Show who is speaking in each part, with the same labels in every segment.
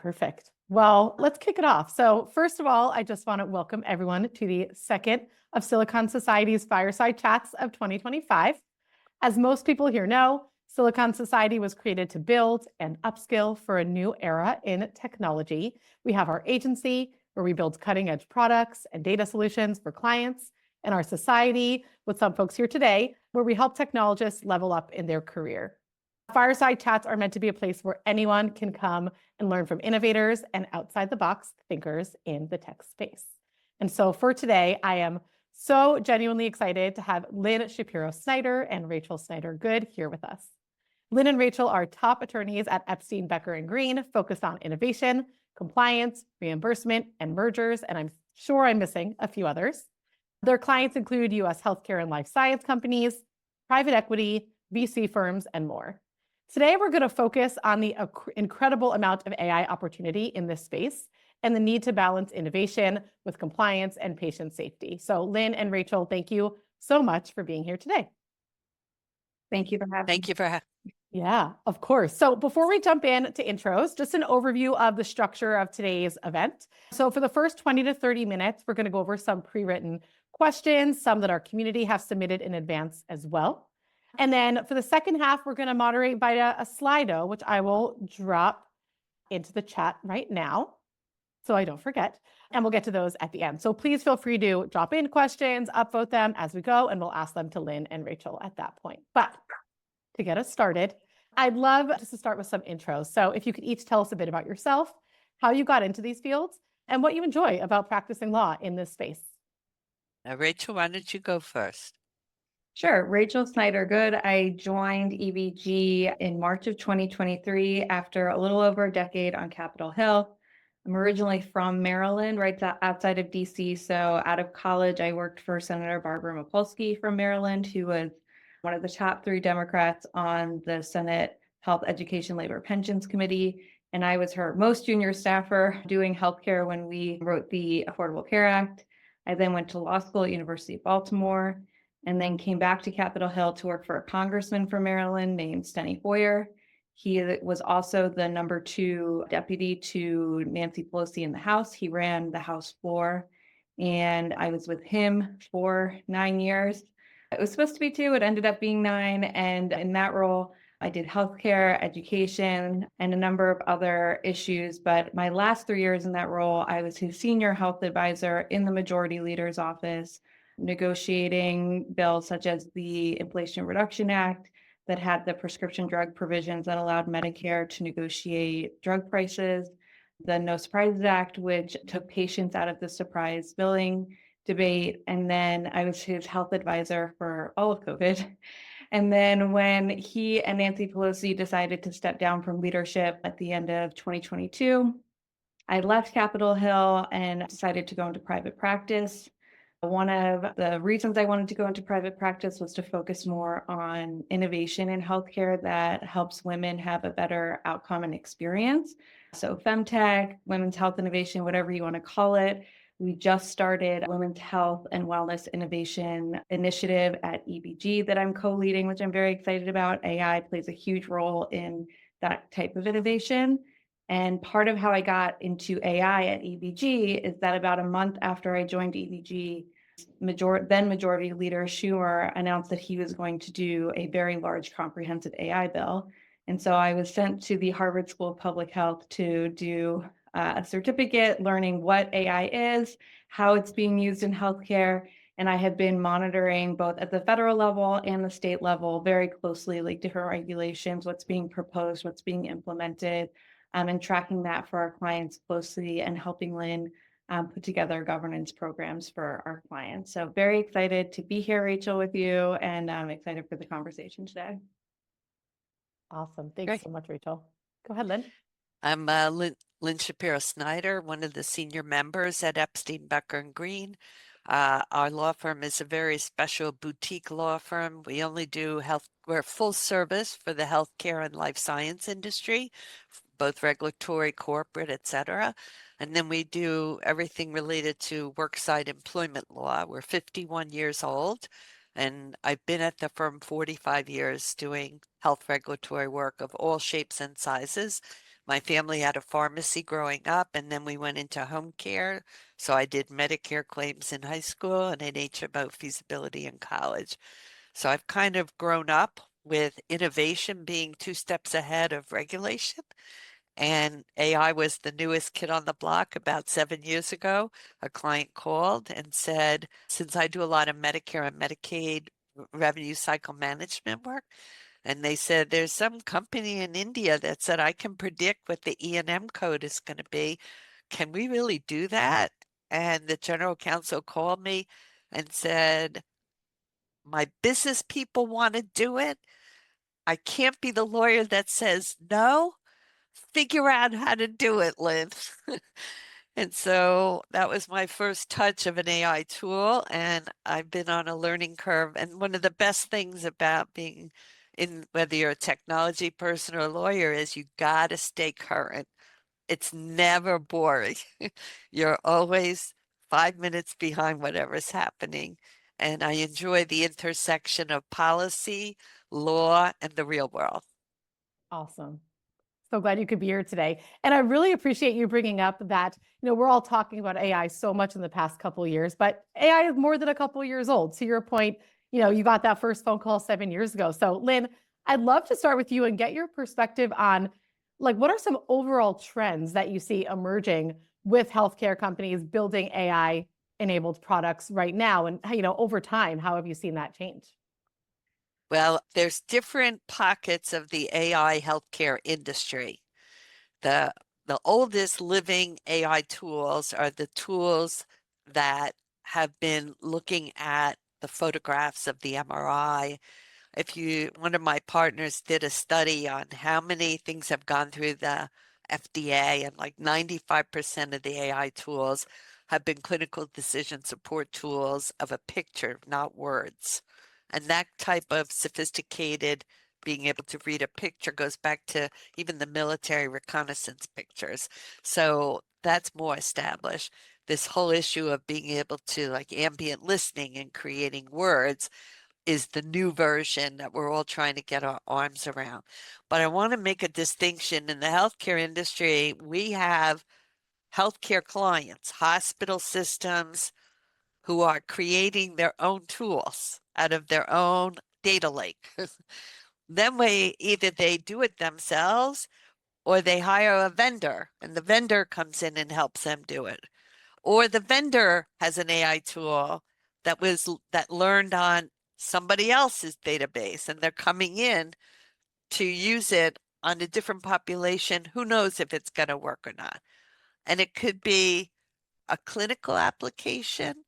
Speaker 1: Perfect. Well, let's kick it off. So first of all, I just want to welcome everyone to the second of Silicon Society's Fireside Chats of 2025. As most people here know, Silicon Society was created to build and upskill for a new era in technology. We have our agency, where we build cutting-edge products and data solutions for clients, and our society, with some folks here today, where we help technologists level up in their career. Fireside Chats are meant to be a place where anyone can come and learn from innovators and outside-the-box thinkers in the tech space. And so for today, I am so genuinely excited to have Lynn Shapiro-Snyder and Rachel Snyder-Good here with us. Lynn and Rachel are top attorneys at Epstein Becker and Green, focused on innovation, compliance, reimbursement, and mergers, and I'm sure I'm missing a few others. Their clients include U.S. healthcare and life science companies, private equity, VC firms, and more. Today, we're going to focus on the incredible amount of AI opportunity in this space and the need to balance innovation with compliance and patient safety. So Lynn and Rachel, thank you so much for being here today.
Speaker 2: Thank you for having me.
Speaker 3: Thank you for having me.
Speaker 1: Yeah, of course. So before we jump in to intros, just an overview of the structure of today's event. So for the first 20 to 30 minutes, we're going to go over some pre-written questions, some that our community have submitted in advance as well. And then for the second half, we're going to moderate by a Slido, which I will drop into the chat right now so I don't forget. And we'll get to those at the end. So please feel free to drop in questions, upvote them as we go, and we'll ask them to Lynn and Rachel at that point. But to get us started, I'd love just to start with some intros. So if you could each tell us a bit about yourself, how you got into these fields, and what you enjoy about practicing law in this space.
Speaker 3: Rachel, why don't you go first?
Speaker 2: Sure. Rachel Snyder-Good. I joined EBG in March of 2023 after a little over a decade on Capitol Hill. I'm originally from Maryland, right outside of DC. So out of college, I worked for Senator Barbara Mikulski from Maryland, who was one of the top 3 Democrats on the Senate Health, Education, Labor, Pensions Committee. And I was her most junior staffer doing healthcare when we wrote the Affordable Care Act. I then went to law school at University of Baltimore, and then came back to Capitol Hill to work for a congressman from Maryland named Steny Hoyer. He was also the number 2 deputy to Nancy Pelosi in the House. He ran the House floor, and I was with him for 9 years. It was supposed to be 2, it ended up being 9, and in that role, I did healthcare, education, and a number of other issues. But my last 3 years in that role, I was his senior health advisor in the Majority Leader's office, negotiating bills such as the Inflation Reduction Act that had the prescription drug provisions that allowed Medicare to negotiate drug prices, the No Surprises Act, which took patients out of the surprise billing debate. And then I was his health advisor for all of COVID. And then when he and Nancy Pelosi decided to step down from leadership at the end of 2022, I left Capitol Hill and decided to go into private practice. One of the reasons I wanted to go into private practice was to focus more on innovation in healthcare that helps women have a better outcome and experience. So femtech, women's health innovation, whatever you want to call it. We just started a Women's Health and Wellness Innovation Initiative at EBG that I'm co-leading, which I'm very excited about. AI plays a huge role in that type of innovation. And part of how I got into AI at EBG is that about a month after I joined EBG, then Majority Leader Schumer announced that he was going to do a very large comprehensive AI bill. And so I was sent to the Harvard School of Public Health to do a certificate learning what AI is, how it's being used in healthcare. And I have been monitoring both at the federal level and the state level very closely, like different regulations, what's being proposed, what's being implemented, and tracking that for our clients closely and helping Lynn put together governance programs for our clients. So very excited to be here, Rachel, with you, and I'm excited for the conversation today.
Speaker 1: Awesome. Thanks so much, Rachel. Go ahead, Lynn.
Speaker 3: I'm Lynn Shapiro-Snyder, one of the senior members at Epstein Becker and Green. Our law firm is a very special boutique law firm. We only do we're full service for the healthcare and life science industry, both regulatory, corporate, et cetera. And then we do everything related to worksite employment law. We're 51 years old, and I've been at the firm 45 years doing health regulatory work of all shapes and sizes. My family had a pharmacy growing up, and then we went into home care. So I did Medicare claims in high school and an HMO feasibility in college. So I've kind of grown up with innovation being 2 steps ahead of regulation. And AI was the newest kid on the block about 7 years ago. A client called and said, since I do a lot of Medicare and Medicaid revenue cycle management work, and they said, there's some company in India that said, I can predict what the E&M code is going to be. Can we really do that? And the general counsel called me and said, my business people want to do it. I can't be the lawyer that says no. Figure out how to do it, Lynn. And so that was my first touch of an AI tool, and I've been on a learning curve. And one of the best things about being in, whether you're a technology person or a lawyer, is you got to stay current. It's never boring. You're always 5 minutes behind whatever's happening. And I enjoy the intersection of policy, law, and the real world.
Speaker 1: Awesome. So glad you could be here today. And I really appreciate you bringing up that, we're all talking about AI so much in the past couple of years, but AI is more than a couple of years old. To your point, you got that first phone call 7 years ago. So Lynn, I'd love to start with you and get your perspective on what are some overall trends that you see emerging with healthcare companies building AI enabled products right now? And, over time, how have you seen that change?
Speaker 3: Well, there's different pockets of the AI healthcare industry. The oldest living AI tools are the tools that have been looking at the photographs of the MRI. One of my partners did a study on how many things have gone through the FDA, and like 95% of the AI tools have been clinical decision support tools of a picture, not words. And that type of sophisticated being able to read a picture goes back to even the military reconnaissance pictures. So that's more established. This whole issue of being able to ambient listening and creating words is the new version that we're all trying to get our arms around. But I want to make a distinction. In the healthcare industry, we have healthcare clients, hospital systems who are creating their own tools out of their own data lake. Then either they do it themselves or they hire a vendor, and the vendor comes in and helps them do it. Or the vendor has an AI tool that learned on somebody else's database, and they're coming in to use it on a different population. Who knows if it's going to work or not? And it could be a clinical application,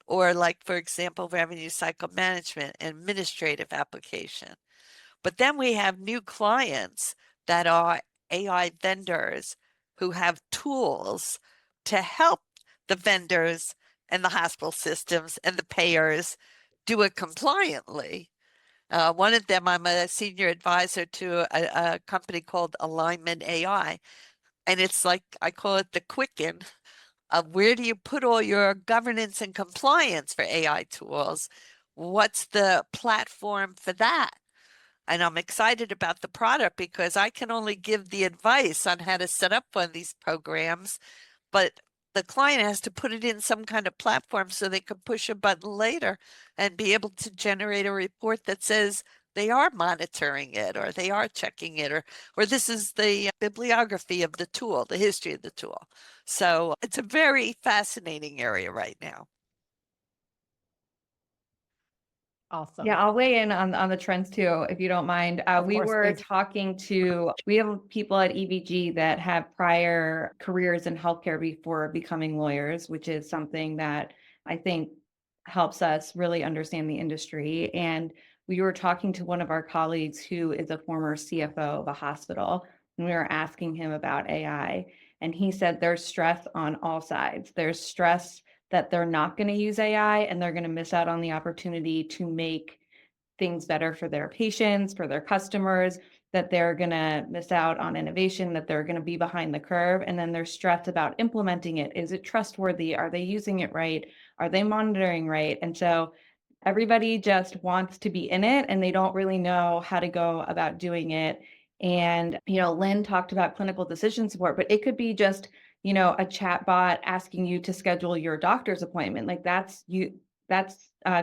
Speaker 3: or for example, revenue cycle management, administrative application. But then we have new clients that are AI vendors who have tools to help the vendors and the hospital systems and the payers do it compliantly. One of them, I'm a senior advisor to a company called Alignment AI. And it's I call it the Quicken of where do you put all your governance and compliance for AI tools? What's the platform for that? And I'm excited about the product because I can only give the advice on how to set up one of these programs, but the client has to put it in some kind of platform so they can push a button later and be able to generate a report that says they are monitoring it, or they are checking it, or this is the bibliography of the tool, the history of the tool. So it's a very fascinating area right now.
Speaker 1: Awesome.
Speaker 2: Yeah, I'll weigh in on the trends too, if you don't mind.
Speaker 1: Of
Speaker 2: We
Speaker 1: course,
Speaker 2: were
Speaker 1: please.
Speaker 2: we have people at EBG that have prior careers in healthcare before becoming lawyers, which is something that I think helps us really understand the industry. And we were talking to one of our colleagues who is a former CFO of a hospital, and we were asking him about AI. And he said there's stress on all sides. There's stress that they're not going to use AI and they're going to miss out on the opportunity to make things better for their patients, for their customers, that they're going to miss out on innovation, that they're going to be behind the curve. And then they're stressed about implementing it. Is it trustworthy? Are they using it right? Are they monitoring right? And so everybody just wants to be in it and they don't really know how to go about doing it. And, Lynn talked about clinical decision support, but it could be just, a chat bot asking you to schedule your doctor's appointment. Like that's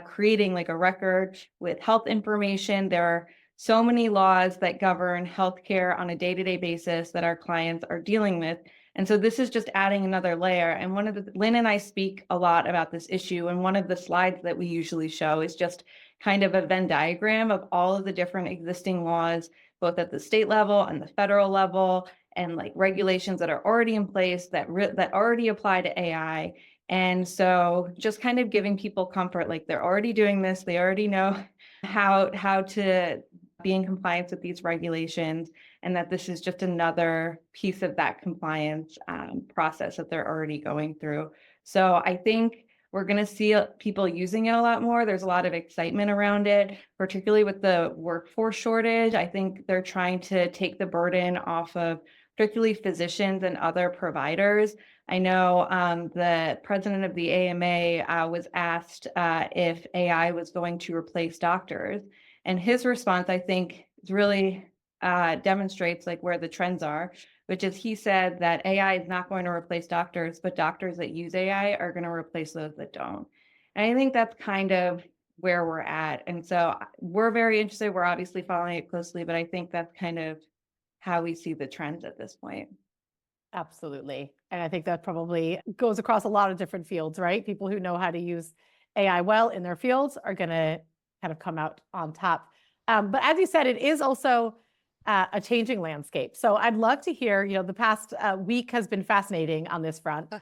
Speaker 2: creating like a record with health information. There are so many laws that govern healthcare on a day-to-day basis that our clients are dealing with. And so this is just adding another layer. And Lynn and I speak a lot about this issue. And one of the slides that we usually show is just kind of a Venn diagram of all of the different existing laws, both at the state level and the federal level, and like regulations that are already in place that already apply to AI. And so just kind of giving people comfort, like they're already doing this, they already know how to be in compliance with these regulations, and that this is just another piece of that compliance process that they're already going through. So I think we're going to see people using it a lot more. There's a lot of excitement around it, particularly with the workforce shortage. I think they're trying to take the burden off of particularly physicians and other providers. I know the president of the AMA was asked if AI was going to replace doctors. And his response, I think, really demonstrates like where the trends are, which is he said that AI is not going to replace doctors, but doctors that use AI are going to replace those that don't. And I think that's kind of where we're at. And so we're very interested. We're obviously following it closely, but I think that's kind of how we see the trends at this point.
Speaker 1: Absolutely. And I think that probably goes across a lot of different fields, right? People who know how to use AI well in their fields are going to kind of come out on top. But as you said, it is also a changing landscape. So I'd love to hear, the past week has been fascinating on this front.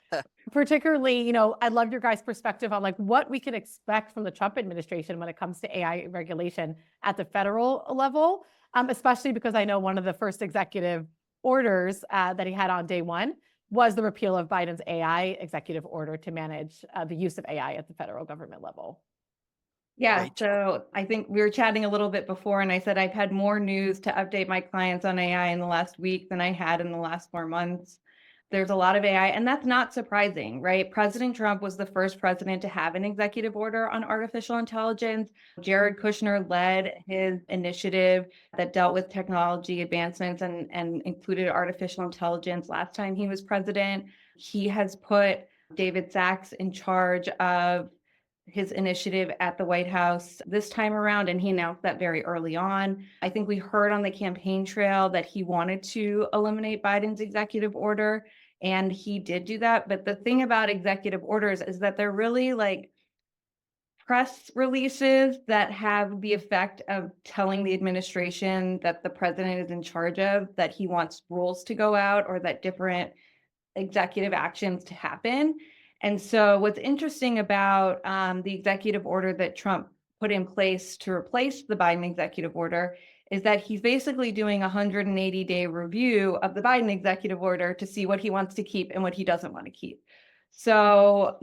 Speaker 1: Particularly, I'd love your guys' perspective on like what we can expect from the Trump administration when it comes to AI regulation at the federal level, especially because I know one of the first executive orders that he had on day one was the repeal of Biden's AI executive order to manage the use of AI at the federal government level.
Speaker 2: Yeah,
Speaker 3: Rachel.
Speaker 2: so I think we were chatting a little bit before, and I said I've had more news to update my clients on AI in the last week than I had in the last 4 months. There's a lot of AI, and that's not surprising, right? President Trump was the first president to have an executive order on artificial intelligence. Jared Kushner led his initiative that dealt with technology advancements and included artificial intelligence last time he was president. He has put David Sachs in charge of his initiative at the White House this time around, and he announced that very early on. I think we heard on the campaign trail that he wanted to eliminate Biden's executive order, and he did do that. But the thing about executive orders is that they're really like press releases that have the effect of telling the administration that the president is in charge of, that he wants rules to go out or that different executive actions to happen. And so what's interesting about the executive order that Trump put in place to replace the Biden executive order is that he's basically doing a 180-day review of the Biden executive order to see what he wants to keep and what he doesn't want to keep. So,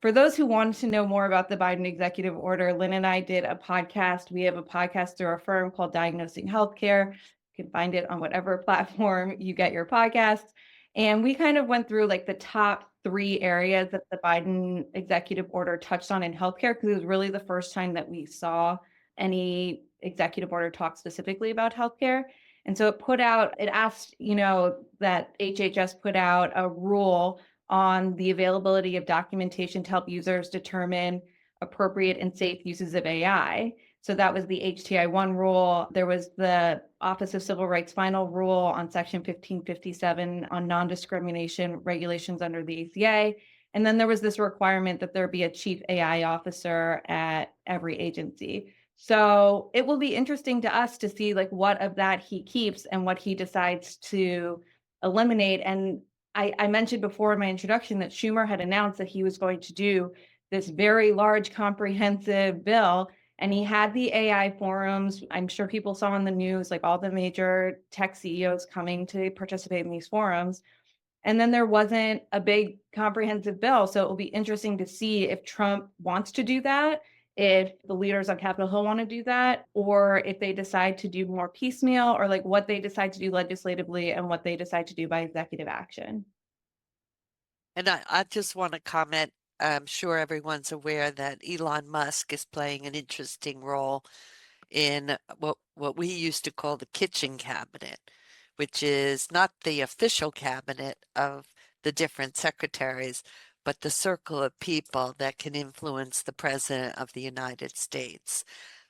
Speaker 2: for those who want to know more about the Biden executive order, Lynn and I did a podcast. We have a podcast through our firm called Diagnosing Healthcare. You can find it on whatever platform you get your podcasts. And we kind of went through like the top 3 areas that the Biden executive order touched on in healthcare, because it was really the first time that we saw any executive order talk specifically about healthcare. And so it asked, that HHS put out a rule on the availability of documentation to help users determine appropriate and safe uses of AI. So that was the HTI-1 rule. There was the Office of Civil Rights final rule on Section 1557 on non-discrimination regulations under the ACA. And then there was this requirement that there be a chief AI officer at every agency. So it will be interesting to us to see like what of that he keeps and what he decides to eliminate. And I mentioned before in my introduction that Schumer had announced that he was going to do this very large comprehensive bill. And he had the AI forums. I'm sure people saw on the news, like all the major tech CEOs coming to participate in these forums. And then there wasn't a big comprehensive bill. So it will be interesting to see if Trump wants to do that, if the leaders on Capitol Hill want to do that, or if they decide to do more piecemeal, or like what they decide to do legislatively and what they decide to do by executive action.
Speaker 3: And I just want to comment. I'm sure everyone's aware that Elon Musk is playing an interesting role in what we used to call the kitchen cabinet, which is not the official cabinet of the different secretaries, but the circle of people that can influence the President of the United States.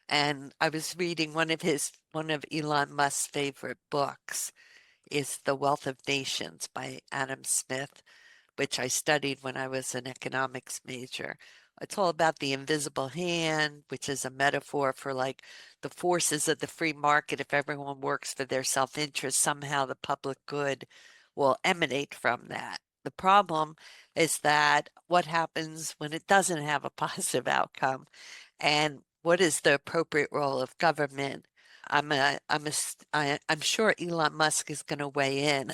Speaker 3: And I was reading one of Elon Musk's favorite books is The Wealth of Nations by Adam Smith, which I studied when I was an economics major. It's all about the invisible hand, which is a metaphor for like the forces of the free market. If everyone works for their self-interest, somehow the public good will emanate from that. The problem is that what happens when it doesn't have a positive outcome, and what is the appropriate role of government? I'm sure Elon Musk is going to weigh in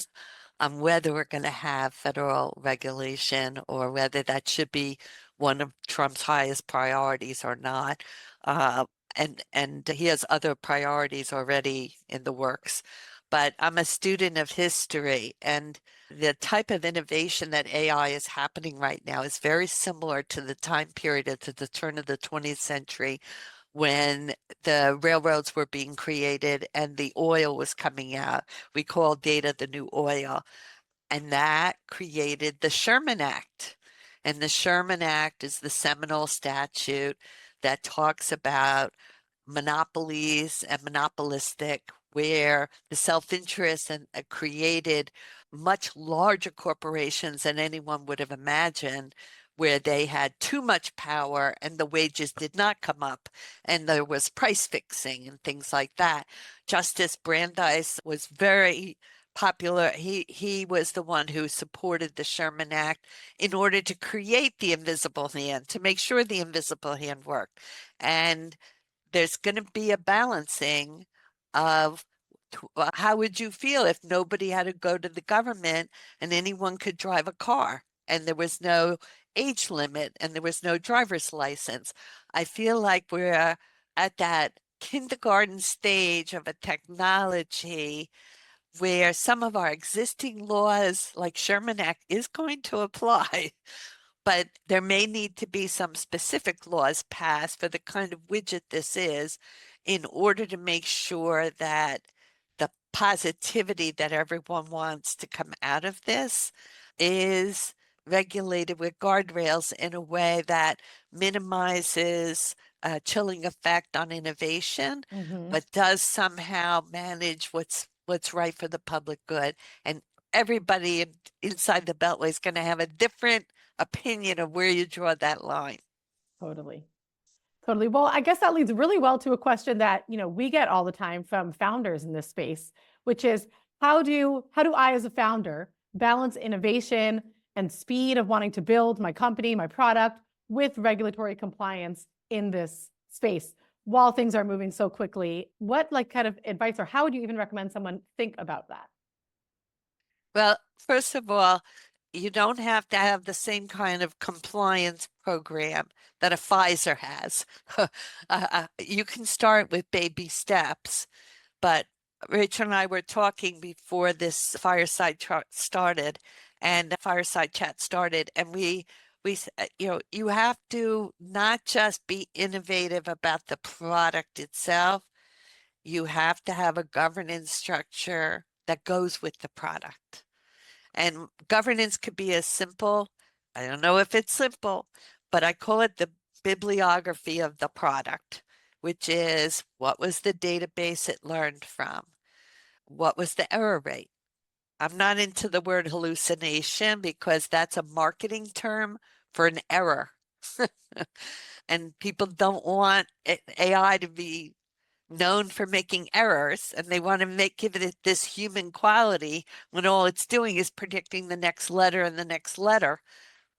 Speaker 3: on whether we're going to have federal regulation or whether that should be one of Trump's highest priorities or not. And he has other priorities already in the works. But I'm a student of history, and the type of innovation that AI is happening right now is very similar to the time period at the turn of the 20th century when the railroads were being created and the oil was coming out. We call data the new oil. And that created the Sherman Act. And the Sherman Act is the seminal statute that talks about monopolies and monopolistic, where the self-interest and created much larger corporations than anyone would have imagined, where they had too much power and the wages did not come up, and there was price fixing and things like that. Justice Brandeis was very popular. He was the one who supported the Sherman Act in order to create the invisible hand, to make sure the invisible hand worked. And there's going to be a balancing of how would you feel if nobody had to go to the government and anyone could drive a car and there was no age limit and there was no driver's license. I feel like we're at that kindergarten stage of a technology where some of our existing laws, like Sherman Act, is going to apply, but there may need to be some specific laws passed for the kind of widget this is in order to make sure that the positivity that everyone wants to come out of this is regulated with guardrails in a way that minimizes a chilling effect on innovation, but does somehow manage what's right for the public good. And everybody inside the Beltway is going to have a different opinion of where you draw that line.
Speaker 1: Totally. Totally. Well, I guess that leads really well to a question that, we get all the time from founders in this space, which is how do I as a founder balance innovation and speed of wanting to build my company, my product with regulatory compliance in this space while things are moving so quickly? What kind of advice, or how would you even recommend someone think about that?
Speaker 3: Well, first of all, you don't have to have the same kind of compliance program that a Pfizer has. You can start with baby steps, but Rachel and I were talking before this fireside chat started, and you have to not just be innovative about the product itself. You have to have a governance structure that goes with the product. And governance could be as simple, I don't know if it's simple, but I call it the bibliography of the product, which is what was the database it learned from? What was the error rate? I'm not into the word hallucination because that's a marketing term for an error. And people don't want AI to be known for making errors, and they want to give it this human quality when all it's doing is predicting the next letter and the next letter.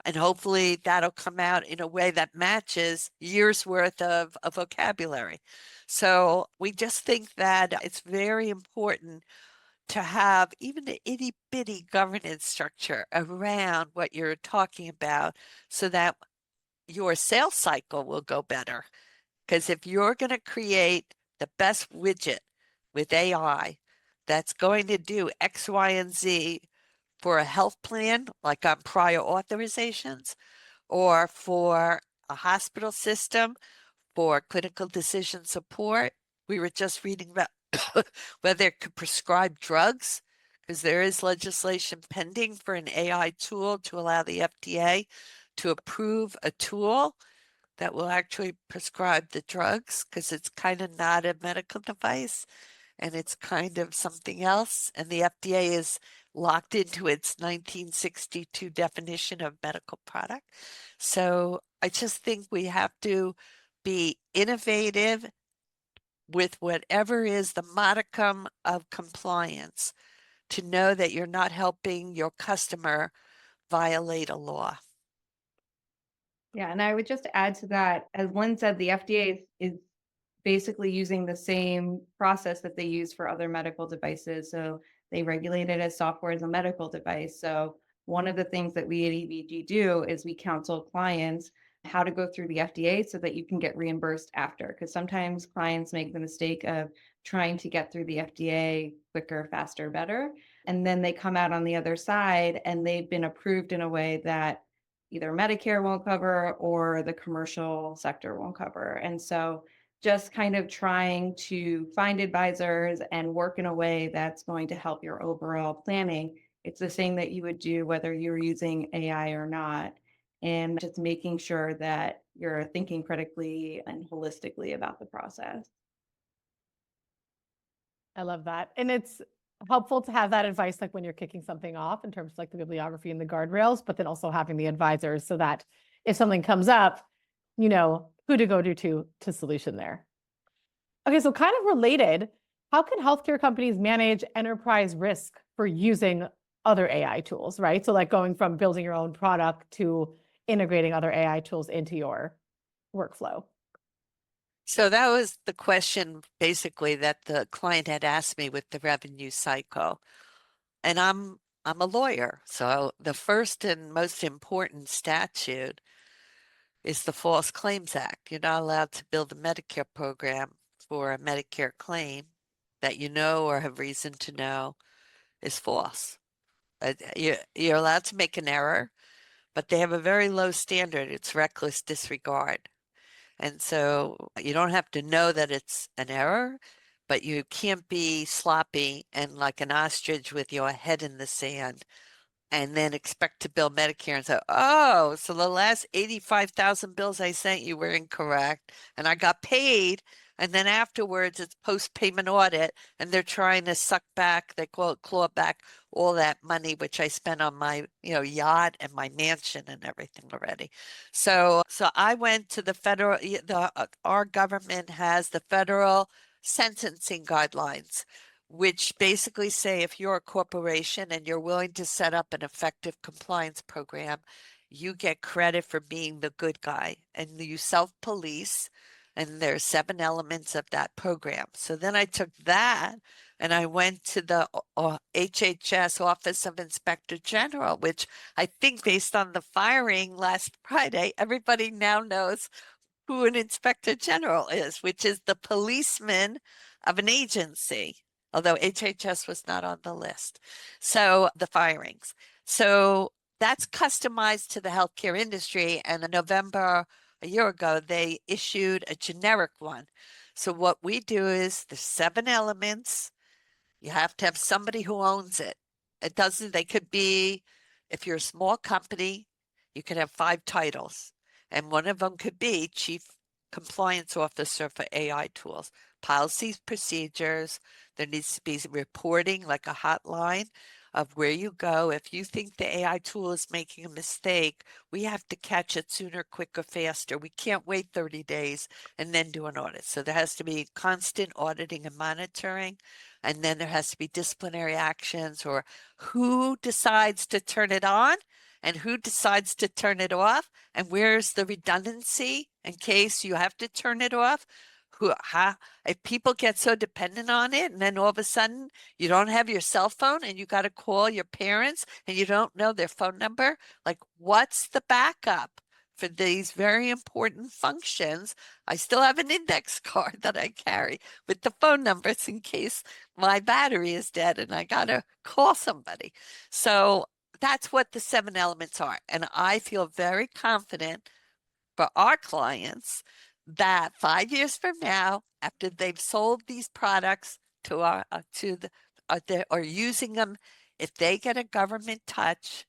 Speaker 3: And hopefully that'll come out in a way that matches years worth of vocabulary. So we just think that it's very important to have even an itty bitty governance structure around what you're talking about so that your sales cycle will go better. Because if you're going to create the best widget with AI that's going to do X, Y, and Z for a health plan, like on prior authorizations, or for a hospital system for clinical decision support, we were just reading about whether it could prescribe drugs, because there is legislation pending for an AI tool to allow the FDA to approve a tool that will actually prescribe the drugs, because it's kind of not a medical device and it's kind of something else. And the FDA is locked into its 1962 definition of medical product. So I just think we have to be innovative with whatever is the modicum of compliance to know that you're not helping your customer violate a law.
Speaker 2: Yeah, and I would just add to that, as Lynn said, the FDA is basically using the same process that they use for other medical devices. So they regulate it as software as a medical device. So one of the things that we at EVG do is we counsel clients how to go through the FDA so that you can get reimbursed after. Because sometimes clients make the mistake of trying to get through the FDA quicker, faster, better. And then they come out on the other side and they've been approved in a way that either Medicare won't cover or the commercial sector won't cover. And so just kind of trying to find advisors and work in a way that's going to help your overall planning. It's the same that you would do whether you're using AI or not, and just making sure that you're thinking critically and holistically about the process.
Speaker 1: I love that. And it's helpful to have that advice like when you're kicking something off in terms of like the bibliography and the guardrails, but then also having the advisors so that if something comes up, you know who to go to solution there. Okay, so kind of related, how can healthcare companies manage enterprise risk for using other AI tools, right? So like going from building your own product to integrating other AI tools into your workflow.
Speaker 3: So that was the question basically that the client had asked me with the revenue cycle. And I'm a lawyer. So the first and most important statute is the False Claims Act. You're not allowed to build a Medicare program for a Medicare claim that you know or have reason to know is false. You're allowed to make an error, but they have a very low standard. It's reckless disregard. And so you don't have to know that it's an error, but you can't be sloppy and like an ostrich with your head in the sand and then expect to bill Medicare and say, oh, so the last 85,000 bills I sent you were incorrect and I got paid. And then afterwards it's post-payment audit and they're trying to suck back, they call it claw back all that money, which I spent on my, yacht and my mansion and everything already. So I went to the federal, our government has the federal sentencing guidelines, which basically say if you're a corporation and you're willing to set up an effective compliance program, you get credit for being the good guy and you self-police. And there's 7 elements of that program. So then I took that and I went to the HHS Office of Inspector General, which I think based on the firing last Friday, everybody now knows who an inspector general is, which is the policeman of an agency, although HHS was not on the list. So the firings. So that's customized to the healthcare industry. And in November, a year ago, they issued a generic one. So what we do is the 7 elements. You have to have somebody who owns it. It doesn't, they could be, if you're a small company, you could have 5 titles. And one of them could be Chief Compliance Officer for AI tools, policies, procedures. There needs to be reporting, like a hotline of where you go. If you think the AI tool is making a mistake, we have to catch it sooner, quicker, faster. We can't wait 30 days and then do an audit. So there has to be constant auditing and monitoring. And then there has to be disciplinary actions, or who decides to turn it on and who decides to turn it off, and where's the redundancy in case you have to turn it off. If people get so dependent on it and then all of a sudden you don't have your cell phone and you got to call your parents and you don't know their phone number, like what's the backup for these very important functions? I still have an index card that I carry with the phone numbers in case my battery is dead and I got to call somebody. So that's what the 7 elements are. And I feel very confident for our clients that 5 years from now, after they've sold these products to or using them, if they get a government touch,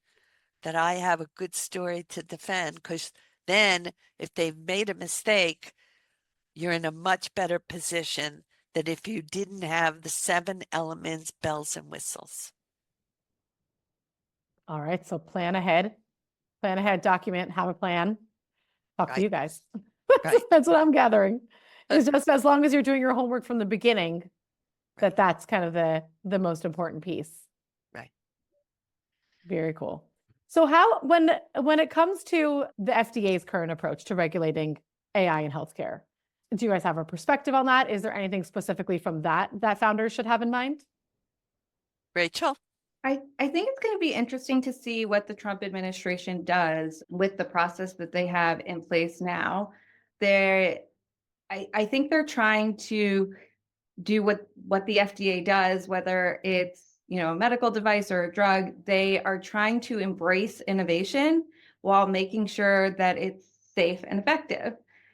Speaker 3: that I have a good story to defend, because then if they've made a mistake, you're in a much better position than if you didn't have the 7 elements, bells and whistles.
Speaker 1: All right, so plan ahead, document, have a plan, talk to
Speaker 3: Right.
Speaker 1: you guys.
Speaker 3: Right.
Speaker 1: That's what I'm gathering. It's just as long as you're doing your homework from the beginning,
Speaker 3: Right.
Speaker 1: that's kind of the most important piece.
Speaker 3: Right.
Speaker 1: Very cool. So how, when it comes to the FDA's current approach to regulating AI in healthcare, do you guys have a perspective on that? Is there anything specifically from that founders should have in mind?
Speaker 3: Rachel?
Speaker 2: I think it's going to be interesting to see what the Trump administration does with the process that they have in place now. I think they're trying to do what the FDA does, whether it's, a medical device or a drug. They are trying to embrace innovation while making sure that it's safe and effective.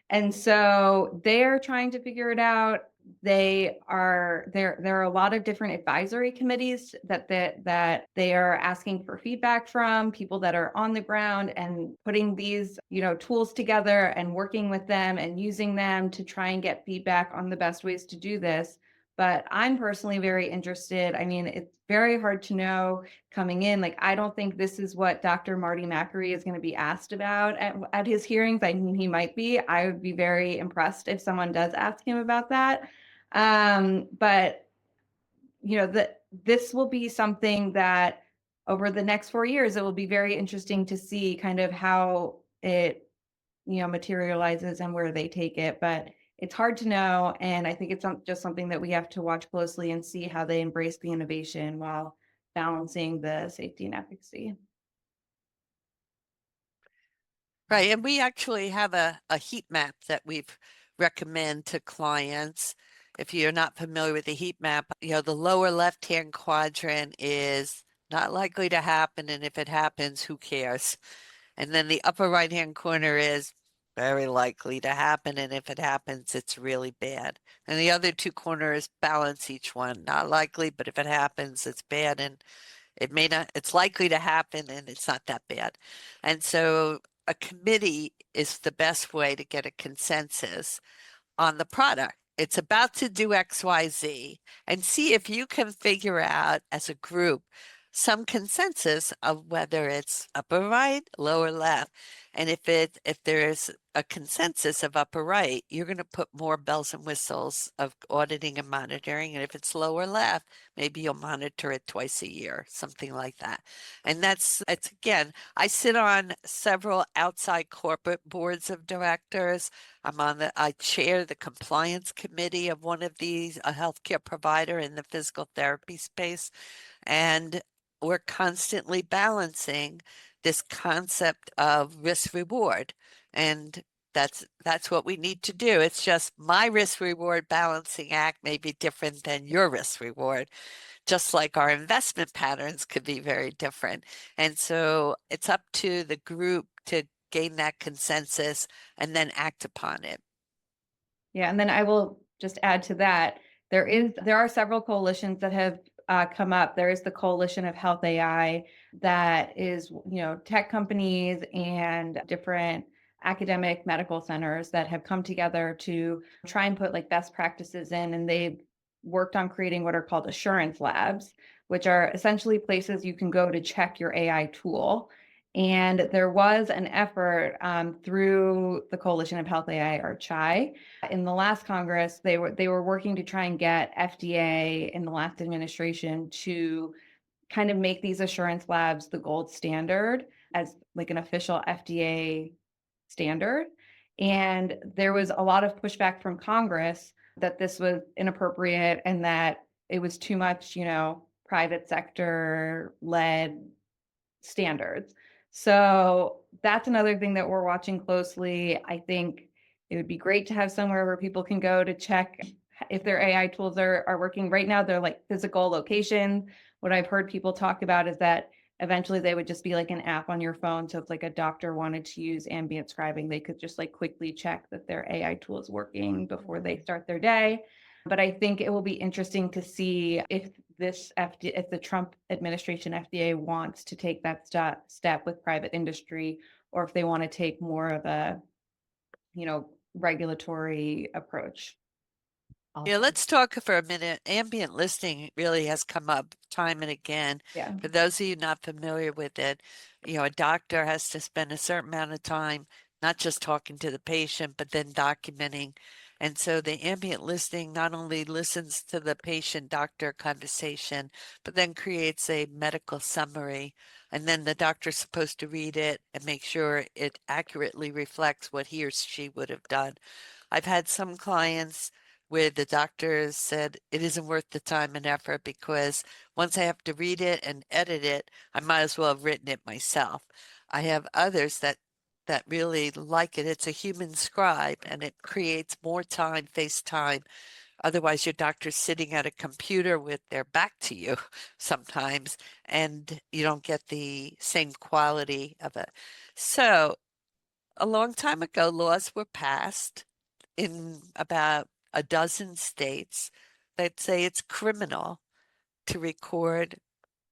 Speaker 2: And so they're trying to figure it out. There are a lot of different advisory committees that they are asking for feedback from people that are on the ground and putting these, tools together and working with them and using them to try and get feedback on the best ways to do this. But I'm personally very interested. I mean, it's very hard to know coming in. Like, I don't think this is what Dr. Marty Makary is going to be asked about at his hearings. I mean, he might be. I would be very impressed if someone does ask him about that. But this will be something that over the next 4 years, it will be very interesting to see kind of how it, materializes and where they take it. But it's hard to know. And I think it's just something that we have to watch closely and see how they embrace the innovation while balancing the safety and efficacy.
Speaker 3: Right. And we actually have a heat map that we've recommend to clients. If you're not familiar with the heat map, the lower left-hand quadrant is not likely to happen. And if it happens, who cares? And then the upper right-hand corner is very likely to happen. And if it happens, it's really bad. And the other two corners balance each one. Not likely, but if it happens, it's bad. And it may not, it's likely to happen and it's not that bad. And so a committee is the best way to get a consensus on the product. It's about to do XYZ, and see if you can figure out as a group some consensus of whether it's upper right, lower left. And if there's a consensus of upper right, you're going to put more bells and whistles of auditing and monitoring. And if it's lower left, maybe you'll monitor it twice a year, something like that. And it's again, I sit on several outside corporate boards of directors. I chair the compliance committee of one of these, a healthcare provider in the physical therapy space. And we're constantly balancing this concept of risk reward. And that's what we need to do. It's just my risk reward balancing act may be different than your risk reward, just like our investment patterns could be very different. And so it's up to the group to gain that consensus and then act upon it.
Speaker 2: Yeah, and then I will just add to that. There are several coalitions that have come up. There is the Coalition of Health AI that is, tech companies and different academic medical centers that have come together to try and put like best practices in, and they've worked on creating what are called assurance labs, which are essentially places you can go to check your AI tool. And there was an effort through the Coalition of Health AI, or CHAI. In the last Congress, they were working to try and get FDA in the last administration to kind of make these assurance labs the gold standard as like an official FDA standard. And there was a lot of pushback from Congress that this was inappropriate and that it was too much, private sector led standards. So that's another thing that we're watching closely. I think it would be great to have somewhere where people can go to check if their AI tools are working. Right now, they're like physical location. What I've heard people talk about is that Eventually they would just be like an app on your phone. So if like a doctor wanted to use ambient scribing, they could just like quickly check that their AI tool is working before they start their day. But I think it will be interesting to see if if the Trump administration FDA wants to take that step with private industry, or if they want to take more of a, regulatory approach.
Speaker 3: Yeah,
Speaker 1: Awesome.
Speaker 3: let's talk for a minute. Ambient listening really has come up time and again.
Speaker 2: Yeah.
Speaker 3: For those of you not familiar with it, a doctor has to spend a certain amount of time not just talking to the patient, but then documenting. And so the ambient listening not only listens to the patient-doctor conversation, but then creates a medical summary. And then the doctor's supposed to read it and make sure it accurately reflects what he or she would have done. I've had some clients where the doctors said it isn't worth the time and effort because once I have to read it and edit it, I might as well have written it myself. I have others that really like it. It's a human scribe and it creates more time, face time. Otherwise, your doctor's sitting at a computer with their back to you sometimes, and you don't get the same quality of it. So, a long time ago, laws were passed in about a dozen states that say it's criminal to record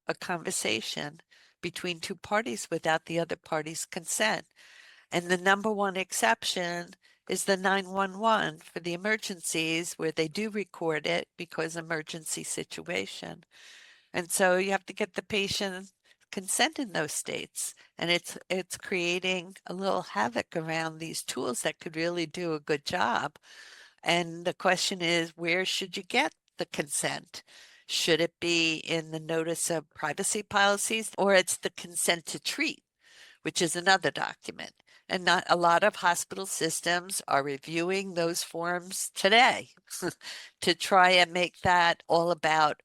Speaker 3: a conversation between two parties without the other party's consent. And the number one exception is the 911 for the emergencies where they do record it because emergency situation. And so you have to get the patient consent in those states. And it's creating a little havoc around these tools that could really do a good job. And the question is, where should you get the consent? Should it be in the notice of privacy policies, or it's the consent to treat, which is another document? And not a lot of hospital systems are reviewing those forms today to try and make that all about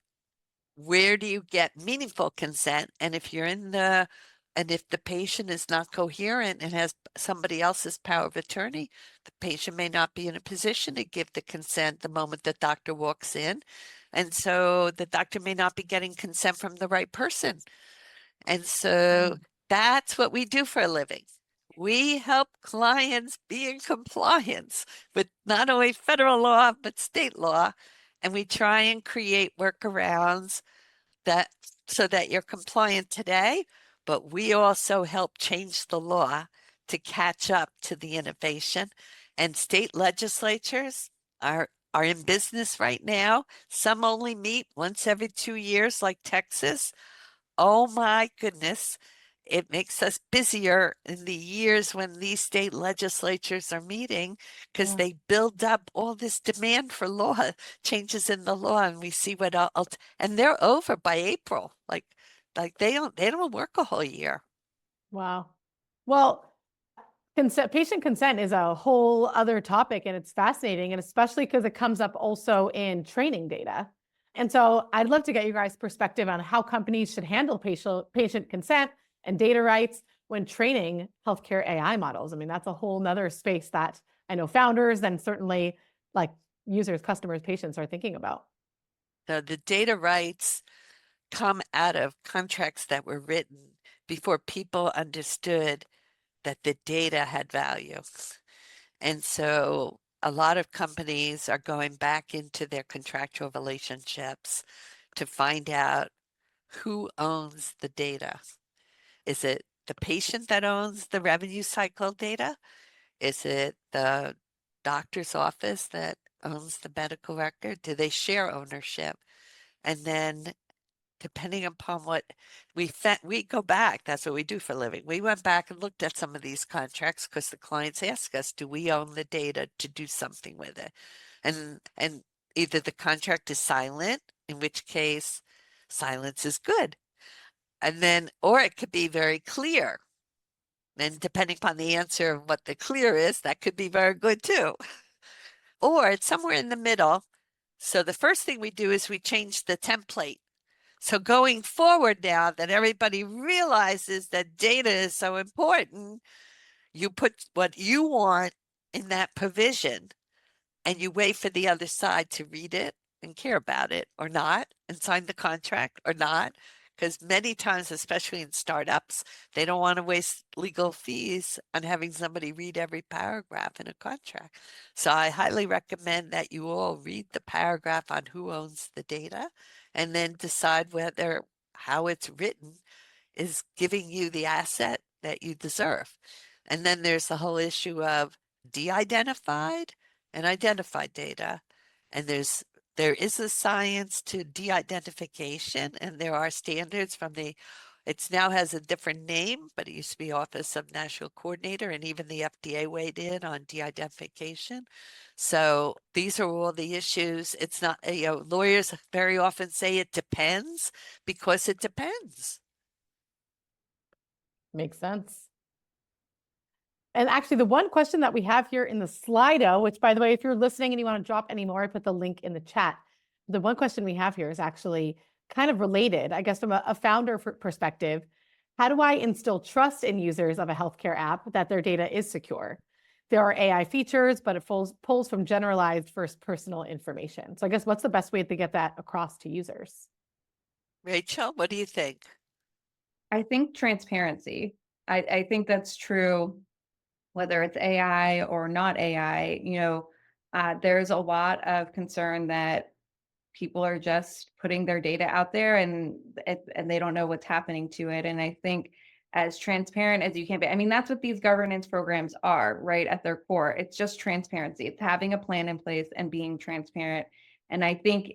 Speaker 3: where do you get meaningful consent? And if if the patient is not coherent and has somebody else's power of attorney, the patient may not be in a position to give the consent the moment the doctor walks in. And so the doctor may not be getting consent from the right person. And so that's what we do for a living. We help clients be in compliance with not only federal law, but state law. And we try and create workarounds that so that you're compliant today, but we also help change the law to catch up to the innovation. And state legislatures are in business right now. Some only meet once every 2 years, like Texas. Oh my goodness. It makes us busier in the years when these state legislatures are meeting because
Speaker 2: Yeah.
Speaker 3: they build up all this demand for law changes in the law, and we see what and they're over by April. Like they don't work a whole year.
Speaker 1: Wow. Well, patient consent is a whole other topic and it's fascinating, and especially because it comes up also in training data. And so I'd love to get you guys' perspective on how companies should handle patient consent and data rights when training healthcare AI models. I mean, that's a whole nother space that I know founders and certainly like users, customers, patients are thinking about.
Speaker 3: So the data rights come out of contracts that were written before people understood that the data had value. And so a lot of companies are going back into their contractual relationships to find out who owns the data. Is it the patient that owns the revenue cycle data? Is it the doctor's office that owns the medical record? Do they share ownership? And then depending upon what we go back, that's what we do for a living. We went back and looked at some of these contracts because the clients ask us, do we own the data to do something with it? And either the contract is silent, in which case silence is good. And then, or it could be very clear. And depending upon the answer of what the clear is, that could be very good too. Or it's somewhere in the middle. So the first thing we do is we change the template. So going forward now that everybody realizes that data is so important, you put what you want in that provision and you wait for the other side to read it and care about it or not and sign the contract or not, because many times, especially in startups, they don't want to waste legal fees on having somebody read every paragraph in a contract. So I highly recommend that you all read the paragraph on who owns the data and then decide whether how it's written is giving you the asset that you deserve. And then there's the whole issue of de-identified and identified data. And there is a science to de-identification, and there are standards from it's now has a different name, but it used to be Office of National Coordinator, and even the FDA weighed in on de-identification. So these are all the issues. It's not, lawyers very often say it depends because it depends.
Speaker 1: Makes sense. And actually, the one question that we have here in the Slido, which by the way, if you're listening and you want to drop any more, I put the link in the chat. The one question we have here is actually kind of related, I guess, from a founder perspective. How do I instill trust in users of a healthcare app that their data is secure? There are AI features, but it pulls from generalized first personal information. So I guess what's the best way to get that across to users?
Speaker 2: Rachel, what do you think? I think transparency. I think that's true, whether it's AI or not AI. There's a lot of concern that people are just putting their data out there and they don't know what's happening to it. And I think as transparent as you can be, I mean, that's what these governance programs are, right? At their core, it's just transparency. It's having a plan in place and being transparent. And I think,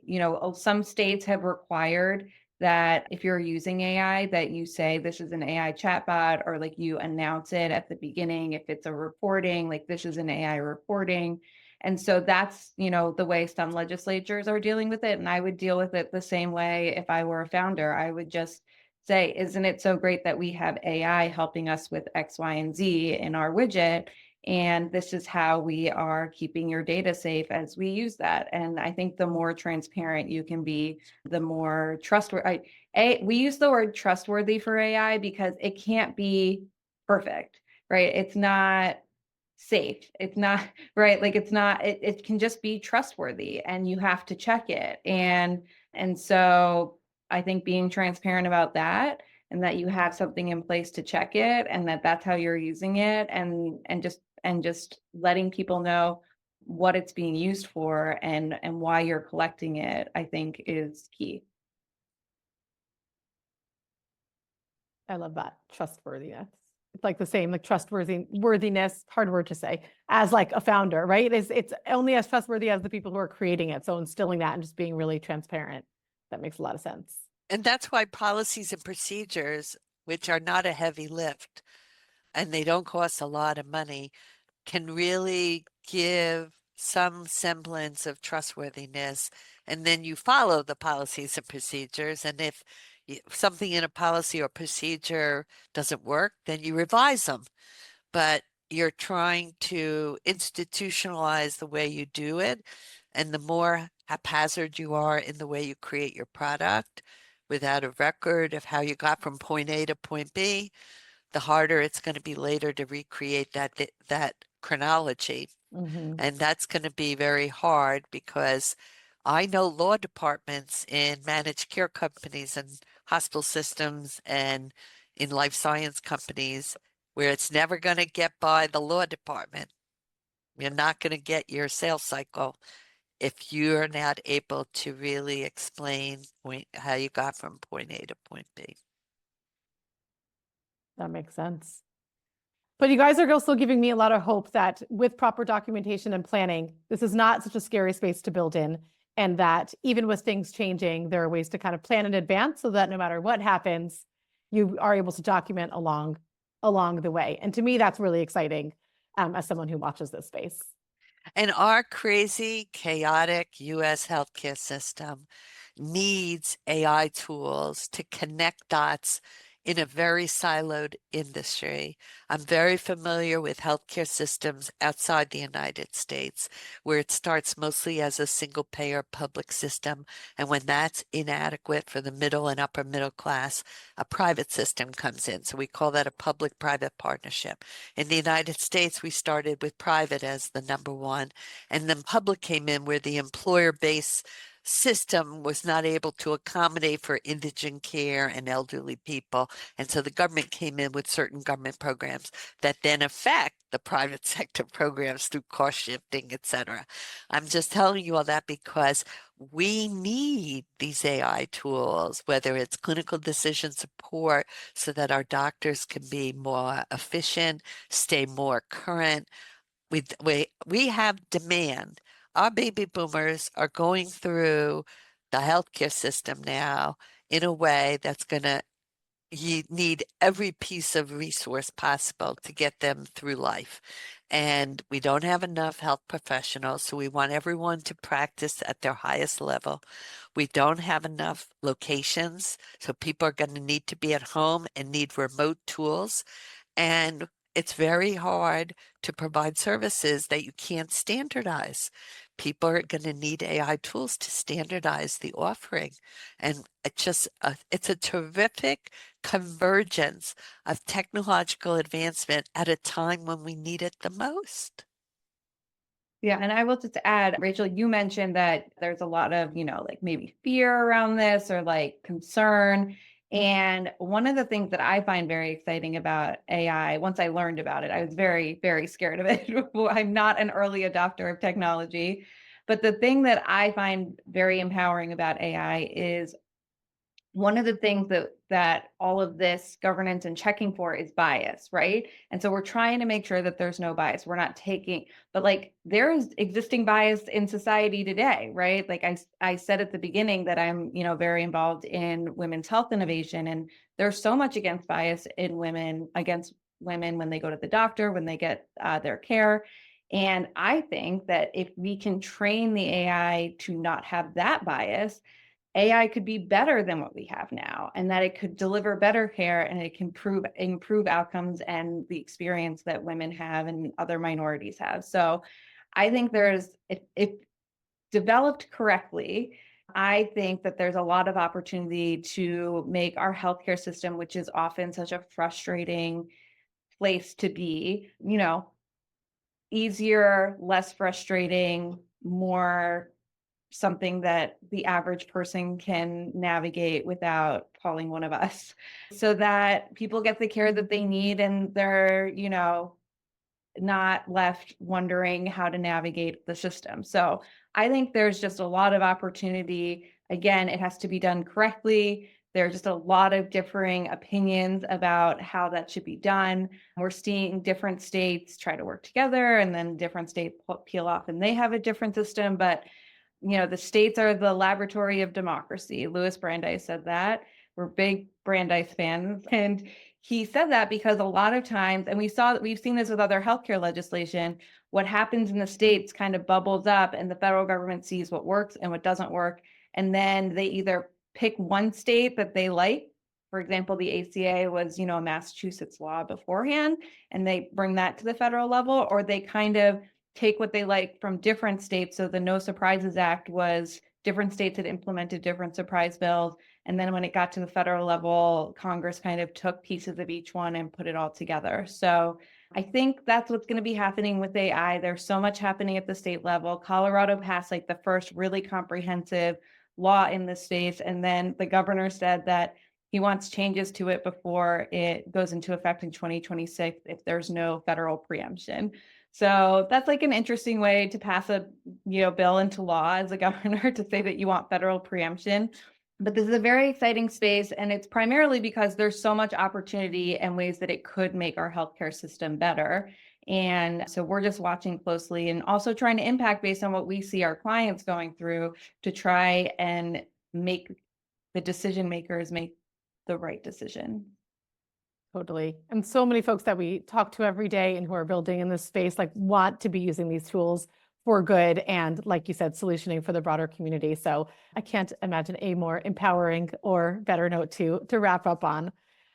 Speaker 2: some states have required that if you're using AI, that you say this is an AI chatbot, or like you announce it at the beginning. If it's a reporting, like this is an AI reporting. And so that's, the way some legislatures are dealing with it. And I would deal with it the same way if I were a founder. I would just say, isn't it so great that we have AI helping us with X, Y, and Z in our widget? And this is how we are keeping your data safe as we use that. And I think the more transparent you can be, the more trustworthy. We use the word trustworthy for AI because it can't be perfect, right? It's not safe. It's not right. Like it's not, it can just be trustworthy and you have to check it. And so I think being transparent about that, and that you have something in place to check it, and that's how you're using it, and just letting people know what it's being used for and why you're collecting it, I think is key.
Speaker 1: I love that. Trustworthiness. It's like the same, like worthiness, hard word to say, as like a founder, right? It's only as trustworthy as the people who are creating it. So instilling that and just being really transparent, that makes a lot of sense.
Speaker 3: And that's why policies and procedures, which are not a heavy lift and they don't cost a lot of money, can really give some semblance of trustworthiness. And then you follow the policies and procedures. And if something in a policy or procedure doesn't work, then you revise them. But you're trying to institutionalize the way you do it. And the more haphazard you are in the way you create your product without a record of how you got from point A to point B, the harder it's going to be later to recreate that chronology.
Speaker 1: Mm-hmm.
Speaker 3: And that's going to be very hard because I know law departments in managed care companies and hospital systems and in life science companies where it's never going to get by the law department. You're not going to get your sales cycle if you're not able to really explain how you got from point A to point B.
Speaker 1: That makes sense. But you guys are also giving me a lot of hope that with proper documentation and planning, this is not such a scary space to build in, and that even with things changing, there are ways to kind of plan in advance so that no matter what happens, you are able to document along the way. And to me, that's really exciting as someone who watches this space.
Speaker 3: And our crazy, chaotic US healthcare system needs AI tools to connect dots in a very siloed industry. I'm very familiar with healthcare systems outside the United States, where it starts mostly as a single payer public system. And when that's inadequate for the middle and upper middle class, a private system comes in. So we call that a public-private partnership. In the United States, we started with private as the number one, and then public came in where the employer base system was not able to accommodate for indigent care and elderly people. And so the government came in with certain government programs that then affect the private sector programs through cost shifting, et cetera. I'm just telling you all that because we need these AI tools, whether it's clinical decision support so that our doctors can be more efficient, stay more current. We have demand. Our baby boomers are going through the healthcare system now in a way that's going to you need every piece of resource possible to get them through life. And we don't have enough health professionals, so we want everyone to practice at their highest level. We don't have enough locations, so people are going to need to be at home and need remote tools. And it's very hard to provide services that you can't standardize. People are going to need AI tools to standardize the offering. And it's a terrific convergence of technological advancement at a time when we need it the most.
Speaker 2: Yeah, and I will just add, Rachel, you mentioned that there's a lot of, like maybe fear around this or like concern. And one of the things that I find very exciting about AI, once I learned about it, I was very, very scared of it. I'm not an early adopter of technology. But the thing that I find very empowering about AI is one of the things that all of this governance and checking for is bias, right? And so we're trying to make sure that there's no bias. We're not taking, but like there is existing bias in society today, right? Like I said at the beginning that I'm, very involved in women's health innovation, and there's so much against women when they go to the doctor, when they get their care. And I think that if we can train the AI to not have that bias, AI could be better than what we have now, and that it could deliver better care, and it can improve outcomes and the experience that women have and other minorities have. So I think if developed correctly, I think that there's a lot of opportunity to make our healthcare system, which is often such a frustrating place to be, easier, less frustrating, more something that the average person can navigate without calling one of us, so that people get the care that they need and they're, not left wondering how to navigate the system. So I think there's just a lot of opportunity. Again, it has to be done correctly. There are just a lot of differing opinions about how that should be done. We're seeing different states try to work together, and then different states peel off and they have a different system. But the states are the laboratory of democracy. Louis Brandeis said that. We're big Brandeis fans. And he said that because a lot of times, and we've seen this with other healthcare legislation, what happens in the states kind of bubbles up and the federal government sees what works and what doesn't work. And then they either pick one state that they like. For example, the ACA was, a Massachusetts law beforehand, and they bring that to the federal level, or they kind of take what they like from different states. So the No Surprises Act was different states had implemented different surprise bills. And then when it got to the federal level, Congress kind of took pieces of each one and put it all together. So I think that's what's going to be happening with AI. There's so much happening at the state level. Colorado passed like the first really comprehensive law in this space. And then the governor said that he wants changes to it before it goes into effect in 2026 if there's no federal preemption. So that's like an interesting way to pass a bill into law as a governor, to say that you want federal preemption. But this is a very exciting space, and it's primarily because there's so much opportunity and ways that it could make our healthcare system better. And so we're just watching closely and also trying to impact based on what we see our clients going through to try and make the decision makers make the right decision.
Speaker 1: Totally. And so many folks that we talk to every day and who are building in this space, like, want to be using these tools for good and, like you said, solutioning for the broader community. So I can't imagine a more empowering or better note to wrap up on.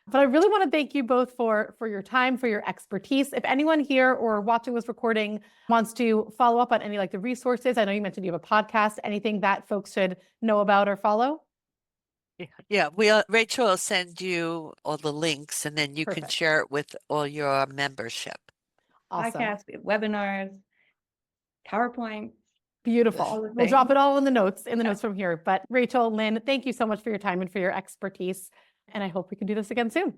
Speaker 1: But I really want to thank you both for your time, for your expertise. If anyone here or watching this recording wants to follow up on any like the resources, I know you mentioned you have a podcast, anything that folks should know about or follow?
Speaker 3: Yeah, Rachel will send you all the links, and then you can
Speaker 1: Perfect.
Speaker 3: share it with all your membership.
Speaker 1: Awesome.
Speaker 2: Podcasts, we have webinars, PowerPoint.
Speaker 1: Beautiful.
Speaker 2: the
Speaker 1: We'll drop
Speaker 2: things.
Speaker 1: it all in the notes from here. But Rachel, Lynn, thank you so much for your time and for your expertise. And I hope we can do this again soon.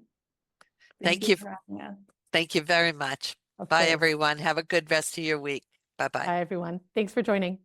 Speaker 3: Thank you.
Speaker 2: for having us.
Speaker 3: Thank you very much.
Speaker 1: Of
Speaker 3: Bye,
Speaker 1: course.
Speaker 3: everyone. Have a good rest of your week. Bye-bye.
Speaker 1: Bye, everyone. Thanks for joining.